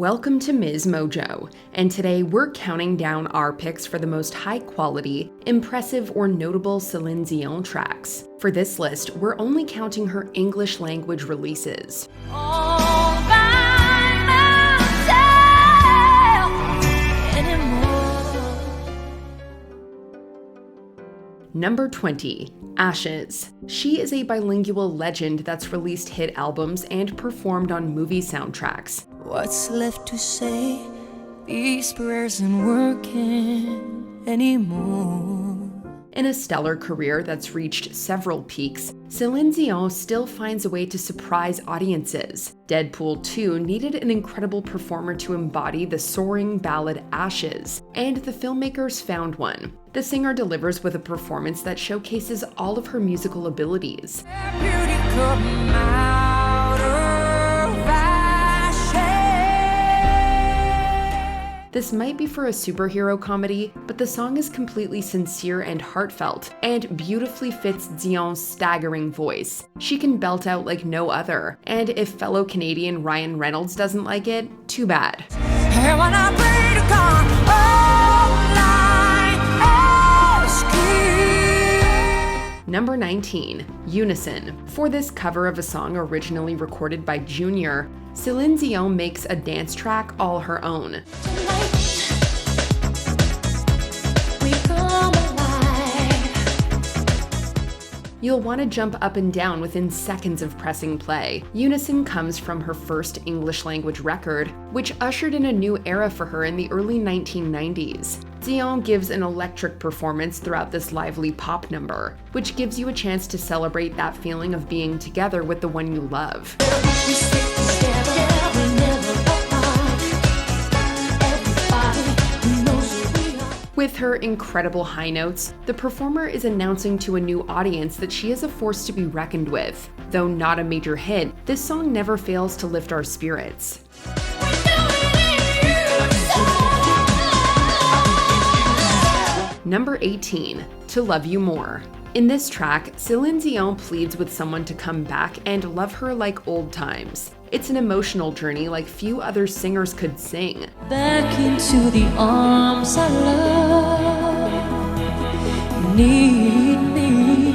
Welcome to MsMojo, and today we're counting down our picks for the most high-quality, impressive, or notable Celine Dion tracks. For this list, we're only counting her English language releases. Number 20. Ashes. She is a bilingual legend that's released hit albums and performed on movie soundtracks. What's left to say? These prayers aren't working anymore. In a stellar career that's reached several peaks, Celine Dion still finds a way to surprise audiences. Deadpool 2 needed an incredible performer to embody the soaring ballad Ashes, and the filmmakers found one. The singer delivers with a performance that showcases all of her musical abilities. This might be for a superhero comedy, but the song is completely sincere and heartfelt, and beautifully fits Dion's staggering voice. She can belt out like no other, and if fellow Canadian Ryan Reynolds doesn't like it, too bad. Number 19. Unison. For this cover of a song originally recorded by Junior, Celine Dion makes a dance track all her own. You'll want to jump up and down within seconds of pressing play. Unison comes from her first English language record, which ushered in a new era for her in the early 1990s. Dion gives an electric performance throughout this lively pop number, which gives you a chance to celebrate that feeling of being together with the one you love. With her incredible high notes, the performer is announcing to a new audience that she is a force to be reckoned with. Though not a major hit, this song never fails to lift our spirits. Number 18. To Love You More. In this track, Celine Dion pleads with someone to come back and love her like old times. It's an emotional journey like few other singers could sing. Back into the arms I love. Need me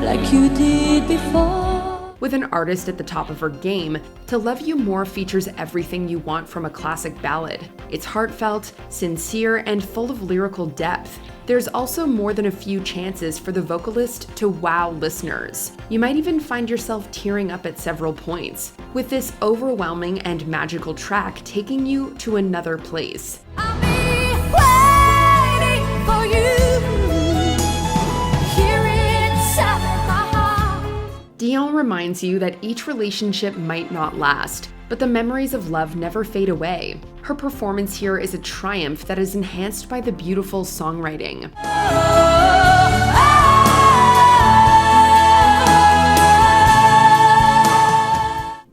like you did before. With an artist at the top of her game, To Love You More features everything you want from a classic ballad. It's heartfelt, sincere, and full of lyrical depth. There's also more than a few chances for the vocalist to wow listeners. You might even find yourself tearing up at several points, with this overwhelming and magical track taking you to another place. I'll be waiting for you here inside my heart. Dion reminds you that each relationship might not last, but the memories of love never fade away. Her performance here is a triumph that is enhanced by the beautiful songwriting.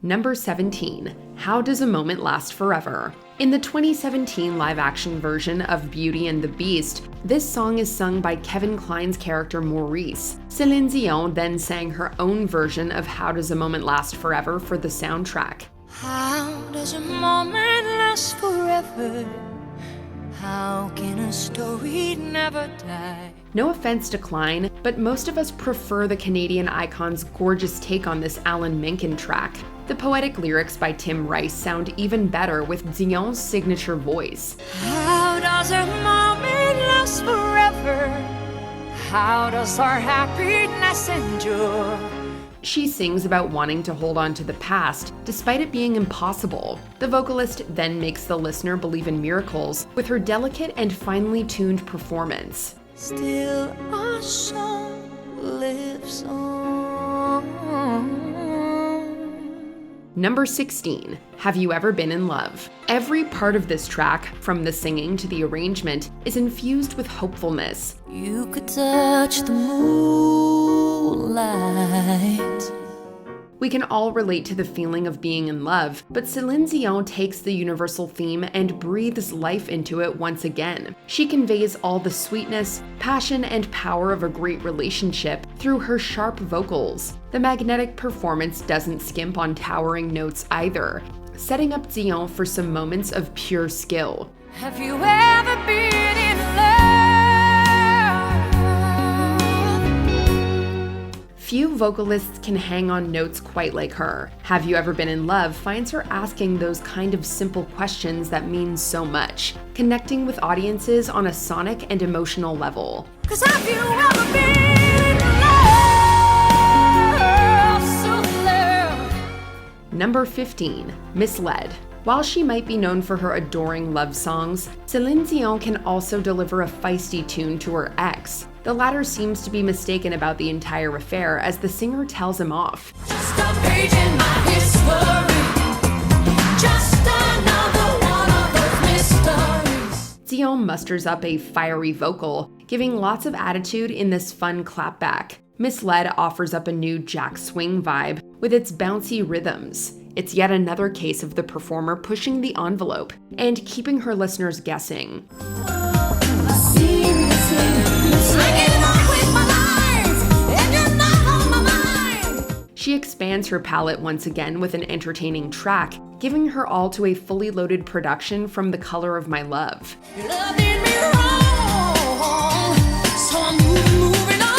Number 17. How Does a Moment Last Forever? In the 2017 live-action version of Beauty and the Beast, this song is sung by Kevin Kline's character Maurice. Celine Dion then sang her own version of How Does a Moment Last Forever for the soundtrack. How does a moment last forever? How can a story never die? No offense to Kline, but most of us prefer the Canadian icon's gorgeous take on this Alan Menken track. The poetic lyrics by Tim Rice sound even better with Dion's signature voice. How does a moment last forever? How does our happiness endure? She sings about wanting to hold on to the past, despite it being impossible. The vocalist then makes the listener believe in miracles with her delicate and finely tuned performance. Still our song lives on. Number 16. Have You Ever Been in Love? Every part of this track, from the singing to the arrangement, is infused with hopefulness. You could touch the moonlight. We can all relate to the feeling of being in love, but Celine Dion takes the universal theme and breathes life into it once again. She conveys all the sweetness, passion, and power of a great relationship through her sharp vocals. The magnetic performance doesn't skimp on towering notes either. setting up Dion for some moments of pure skill. Have you ever been in love? Few vocalists can hang on notes quite like her. Have You Ever Been in Love finds her asking those kind of simple questions that mean so much, connecting with audiences on a sonic and emotional level. 'Cause have you ever been in love? Number 15, Misled. While she might be known for her adoring love songs, Celine Dion can also deliver a feisty tune to her ex. The latter seems to be mistaken about the entire affair as the singer tells him off. Just a page in my history. Just another one of those mysteries. Dion musters up a fiery vocal, giving lots of attitude in this fun clapback. Misled offers up a new jack swing vibe with its bouncy rhythms. It's yet another case of the performer pushing the envelope and keeping her listeners guessing. She expands her palette once again with an entertaining track, giving her all to a fully loaded production from The Color of My Love. You're loving me wrong, so I'm moving on.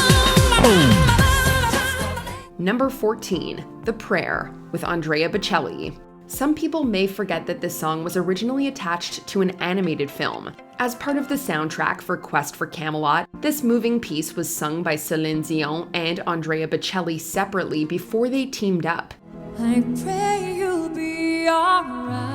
Number 14, The Prayer, with Andrea Bocelli. Some people may forget that this song was originally attached to an animated film. As part of the soundtrack for Quest for Camelot, this moving piece was sung by Celine Dion and Andrea Bocelli separately before they teamed up. I pray you'll be alright.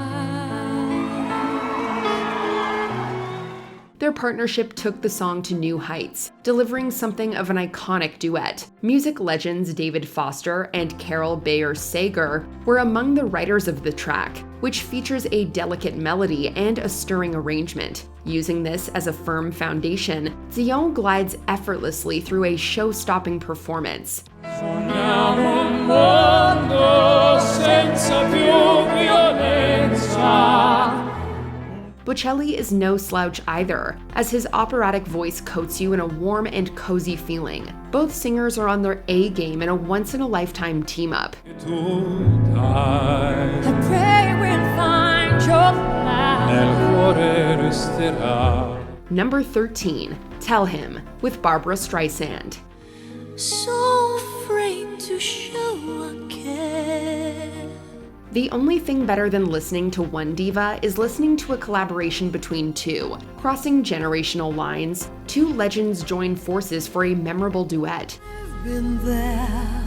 Their partnership took the song to new heights, delivering something of an iconic duet. Music legends David Foster and Carol Bayer Sager were among the writers of the track, which features a delicate melody and a stirring arrangement. Using this as a firm foundation, Dion glides effortlessly through a show-stopping performance. Sogniamo un mondo senza più violenza. Bocelli is no slouch either, as his operatic voice coats you in a warm and cozy feeling. Both singers are on their A game in a once-in-a-lifetime team-up. I pray we'll find your light. Nel cuore resterà. Number 13, Tell Him, with Barbra Streisand. So afraid to show I care. The only thing better than listening to one diva is listening to a collaboration between two. Crossing generational lines, two legends join forces for a memorable duet. I've been there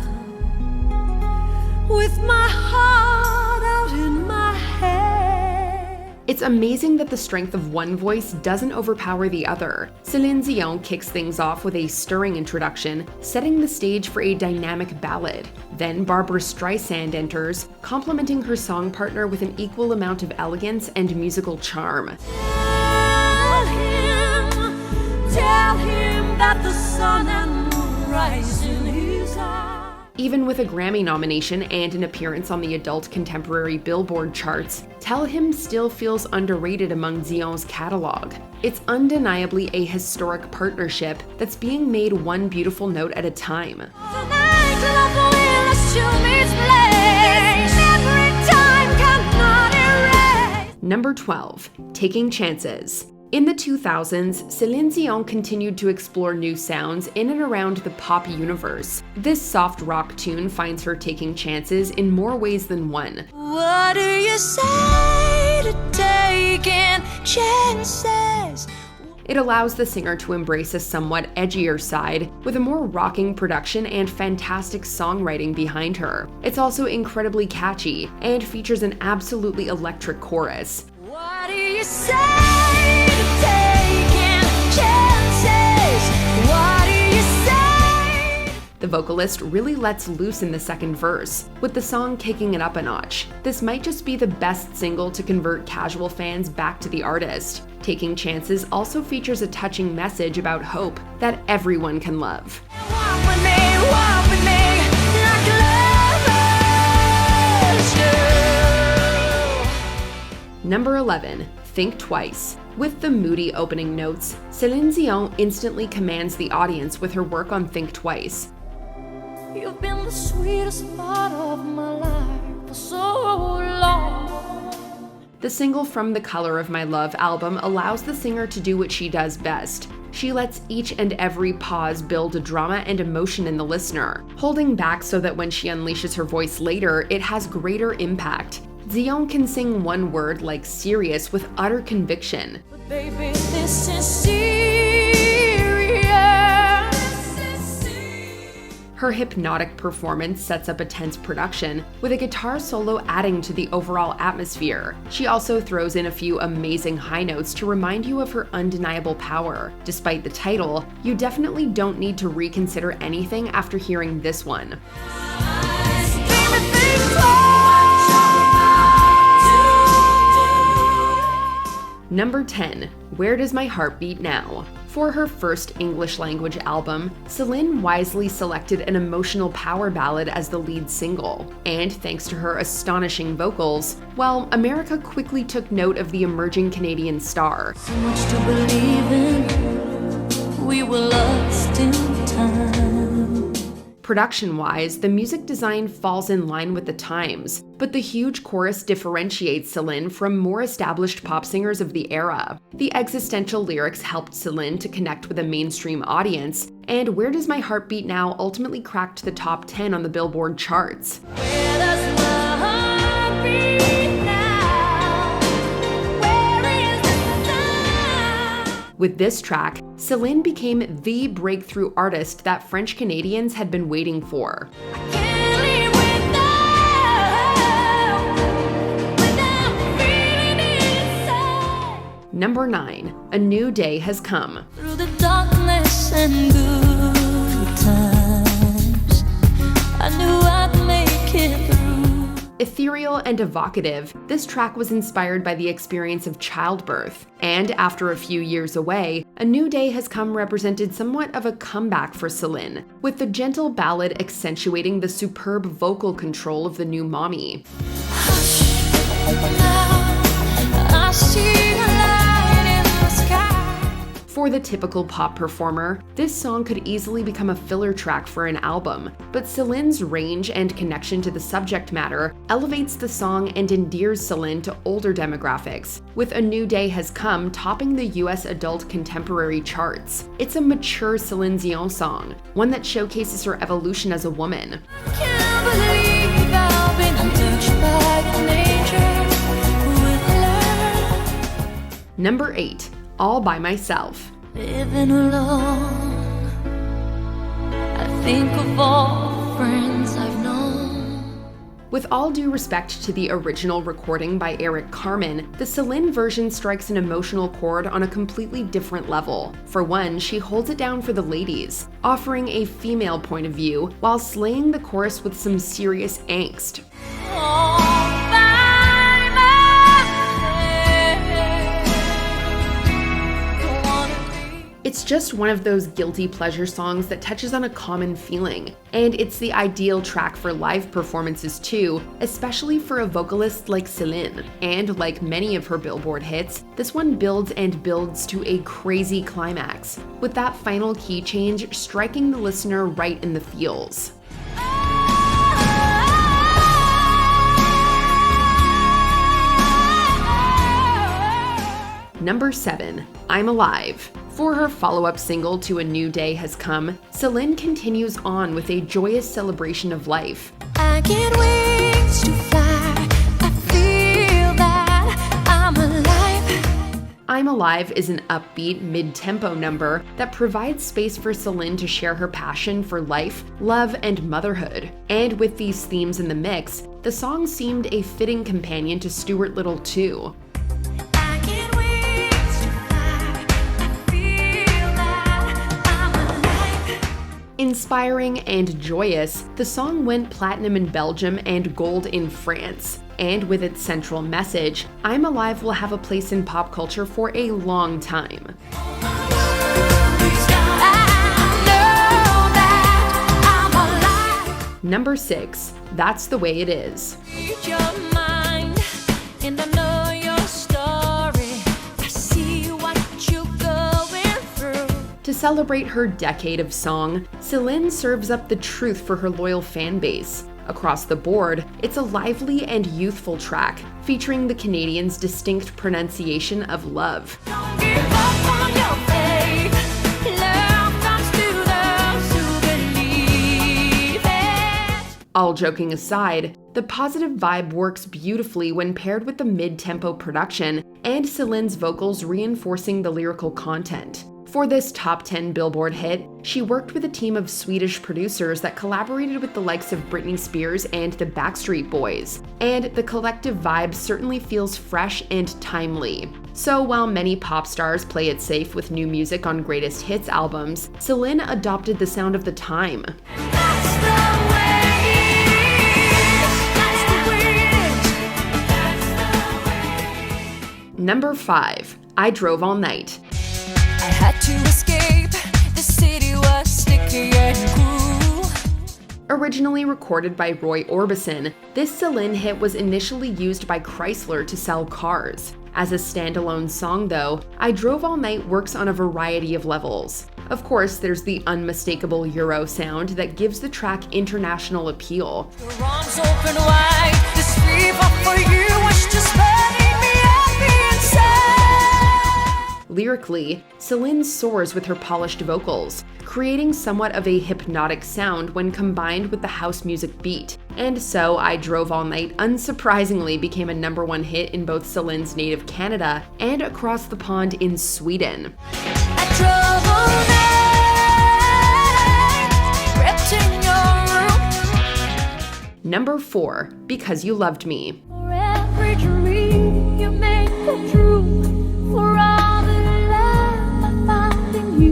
with my heart out in my head. It's amazing that the strength of one voice doesn't overpower the other. Celine Dion kicks things off with a stirring introduction, setting the stage for a dynamic ballad. Then Barbra Streisand enters, complementing her song partner with an equal amount of elegance and musical charm. Tell him that the sun and moon rise in his eyes. Even with a Grammy nomination and an appearance on the adult contemporary Billboard charts, Tell Him still feels underrated among Dion's catalog. It's undeniably a historic partnership that's being made one beautiful note at a time. Tonight, love will assume its place. Every time cannot erase. Number 12, Taking Chances. In the 2000s, Celine Dion continued to explore new sounds in and around the pop universe. This soft rock tune finds her taking chances in more ways than one. What do you say to taking chances? It allows the singer to embrace a somewhat edgier side, with a more rocking production and fantastic songwriting behind her. It's also incredibly catchy, and features an absolutely electric chorus. What do you say to taking chances? What do you say? The vocalist really lets loose in the second verse, with the song kicking it up a notch. This might just be the best single to convert casual fans back to the artist. Taking Chances also features a touching message about hope that everyone can love. Walk with me, like lovers do. Number 11, Think Twice. With the moody opening notes, Celine Dion instantly commands the audience with her work on Think Twice. You've been the sweetest part of my life for so long. The single from the Color of My Love album allows the singer to do what she does best. She lets each and every pause build a drama and emotion in the listener, holding back so that when she unleashes her voice later, it has greater impact. Dion can sing one word like serious with utter conviction. But baby, this is serious. Her hypnotic performance sets up a tense production, with a guitar solo adding to the overall atmosphere. She also throws in a few amazing high notes to remind you of her undeniable power. Despite the title, you definitely don't need to reconsider anything after hearing this one. Number 10. Where Does My Heart Beat Now? For her first English-language album, Celine wisely selected an emotional power ballad as the lead single. And thanks to her astonishing vocals, well, America quickly took note of the emerging Canadian star. So much to believe in, we were lost in time. Production-wise, the music design falls in line with the times, but the huge chorus differentiates Celine from more established pop singers of the era. The existential lyrics helped Celine to connect with a mainstream audience, and Where Does My Heart Beat Now ultimately cracked the top 10 on the Billboard charts. Where does my heart beat now? Where is the sound? With this track, Celine became the breakthrough artist that French Canadians had been waiting for. Can't live without feeling inside. Number 9. A New Day Has Come. Through the darkness and good times, I knew I'd make it through. Ethereal and evocative, this track was inspired by the experience of childbirth. And after a few years away, A New Day Has Come represented somewhat of a comeback for Celine, with the gentle ballad accentuating the superb vocal control of the new mommy. Hush, now I see a light in the sky. For the typical pop performer, this song could easily become a filler track for an album, but Celine's range and connection to the subject matter elevates the song and endears Celine to older demographics, with A New Day Has Come topping the US adult contemporary charts. It's a mature Celine Dion song, one that showcases her evolution as a woman. Can't believe I've been untouched by nature with love. Number 8. All By Myself. Living alone, I think of all the friends I've known. With all due respect to the original recording by Eric Carmen, the Celine version strikes an emotional chord on a completely different level. For one, she holds it down for the ladies, offering a female point of view while slaying the chorus with some serious angst. All by myself. Don't wanna be. It's just one of those guilty pleasure songs that touches on a common feeling, and it's the ideal track for live performances too, especially for a vocalist like Celine. And like many of her Billboard hits, this one builds and builds to a crazy climax, with that final key change striking the listener right in the feels. Number 7. I'm Alive. For her follow-up single to A New Day Has Come, Celine continues on with a joyous celebration of life. I get wings to fly. I feel that I'm alive. I'm Alive is an upbeat, mid-tempo number that provides space for Celine to share her passion for life, love, and motherhood. And with these themes in the mix, the song seemed a fitting companion to Stuart Little too. I get wings to fly. I feel that I'm alive. Inspiring and joyous, the song went platinum in Belgium and gold in France. And with its central message, I'm Alive will have a place in pop culture for a long time. Number 6. That's the Way It Is. Read your mind, and I know your story. I see what you're going through. To celebrate her decade of song, Celine serves up the truth for her loyal fan base. Across the board, it's a lively and youthful track, featuring the Canadians' distinct pronunciation of love. Don't give up on your faith. Love comes to those who believe it. All joking aside, the positive vibe works beautifully when paired with the mid-tempo production and Celine's vocals reinforcing the lyrical content. For this top 10 Billboard hit, she worked with a team of Swedish producers that collaborated with the likes of Britney Spears and the Backstreet Boys, and the collective vibe certainly feels fresh and timely. So while many pop stars play it safe with new music on greatest hits albums, Celine adopted the sound of the time. That's the way it is. That's the way it is. Number 5. I Drove All Night. I had to escape. The city was sticky and cruel. Originally recorded by Roy Orbison, this Celine hit was initially used by Chrysler to sell cars. As a standalone song though, I Drove All Night works on a variety of levels. Of course, there's the unmistakable Euro sound that gives the track international appeal. Your arms open wide. This fever for you was just burning me up inside. Lyrically, Celine soars with her polished vocals, creating somewhat of a hypnotic sound when combined with the house music beat. And so I Drove All Night unsurprisingly became a #1 hit in both Celine's native Canada and across the pond in Sweden. I drove all night, crept in your room. Number 4, Because You Loved Me. For every dream you made come true, for all the love I found in you.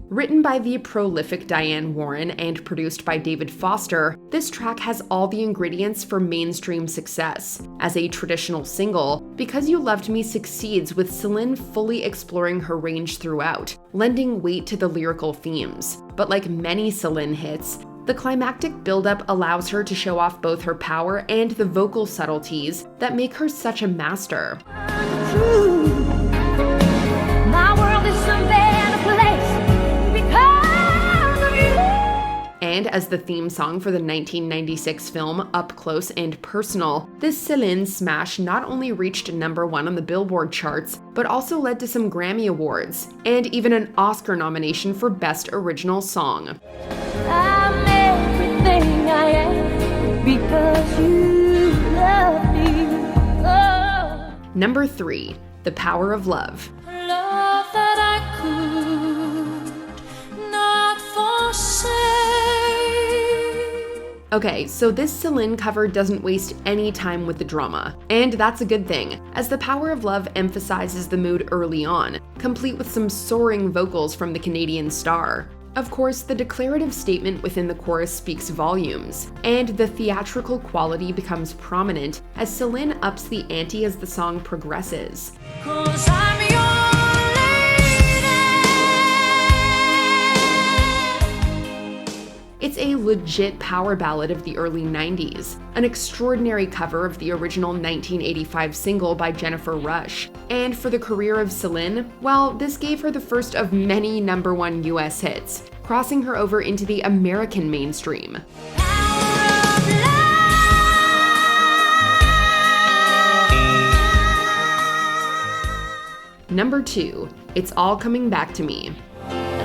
Written by the prolific Diane Warren and produced by David Foster, this track has all the ingredients for mainstream success. As a traditional single, Because You Loved Me succeeds with Celine fully exploring her range throughout, lending weight to the lyrical themes. But like many Celine hits, the climactic buildup allows her to show off both her power and the vocal subtleties that make her such a master. True. My world is a better place because of you. And as the theme song for the 1996 film Up Close and Personal, this Celine smash not only reached #1 on the Billboard charts, but also led to some Grammy Awards, and even an Oscar nomination for Best Original Song. I'm everything I am because you love me. Oh. Number 3, The Power of Love. Love that I could not forsake. Okay, so this Celine cover doesn't waste any time with the drama, and that's a good thing, as The Power of Love emphasizes the mood early on, complete with some soaring vocals from the Canadian star. Of course, the declarative statement within the chorus speaks volumes, and the theatrical quality becomes prominent as Celine ups the ante as the song progresses. 'Cause I'm your lady. It's a legit power ballad of the early 90s, an extraordinary cover of the original 1985 single by Jennifer Rush. And for the career of Celine, well, this gave her the first of many #1 US hits, crossing her over into the American mainstream. Number 2, It's All Coming Back to Me.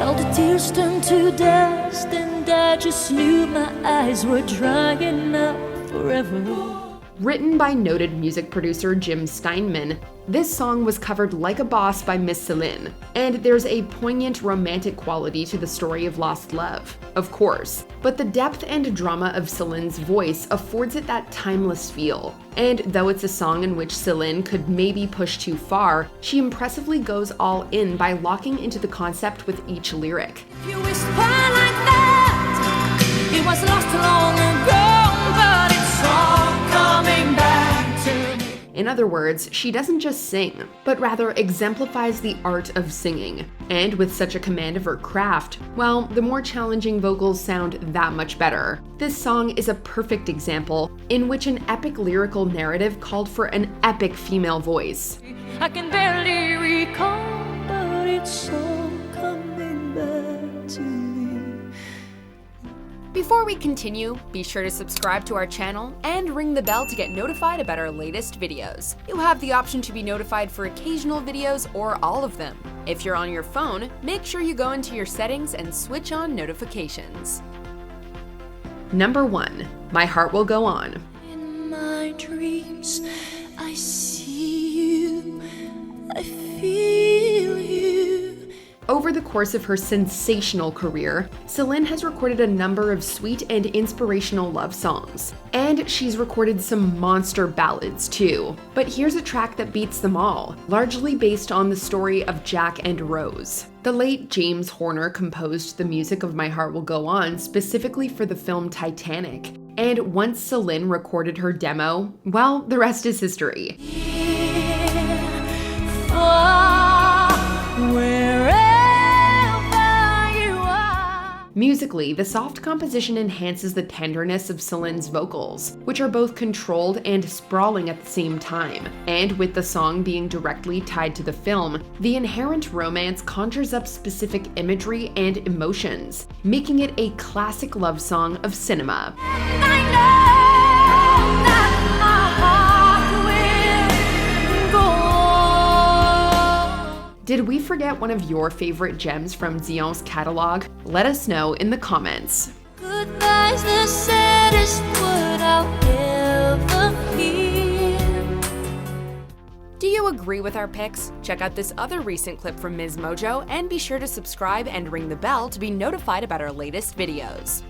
All the tears turned to dust, and I just knew my eyes were drying up forever. Written by noted music producer Jim Steinman, this song was covered like a boss by Miss Celine, and there's a poignant romantic quality to the story of lost love, of course, but the depth and drama of Celine's voice affords it that timeless feel. And though it's a song in which Celine could maybe push too far, she impressively goes all in by locking into the concept with each lyric. If you whisper like that, it was lost long ago, but it's all coming back to me. In other words, she doesn't just sing, but rather exemplifies the art of singing. And with such a command of her craft, well, the more challenging vocals sound that much better. This song is a perfect example in which an epic lyrical narrative called for an epic female voice. I can barely recall, but it's all coming back to me. Before we continue, be sure to subscribe to our channel and ring the bell to get notified about our latest videos. You have the option to be notified for occasional videos or all of them. If you're on your phone, make sure you go into your settings and switch on notifications. Number 1. My Heart Will Go On. In my dreams, I see you, I feel you. Over the course of her sensational career, Celine has recorded a number of sweet and inspirational love songs. And she's recorded some monster ballads too. But here's a track that beats them all, largely based on the story of Jack and Rose. The late James Horner composed the music of My Heart Will Go On specifically for the film Titanic. And once Celine recorded her demo, well, the rest is history. Musically, the soft composition enhances the tenderness of Celine's vocals, which are both controlled and sprawling at the same time. And with the song being directly tied to the film, the inherent romance conjures up specific imagery and emotions, making it a classic love song of cinema. Did we forget one of your favorite gems from Dion's catalog? Let us know in the comments. Goodbye's the saddest word I'll ever hear. Do you agree with our picks? Check out this other recent clip from MsMojo and be sure to subscribe and ring the bell to be notified about our latest videos.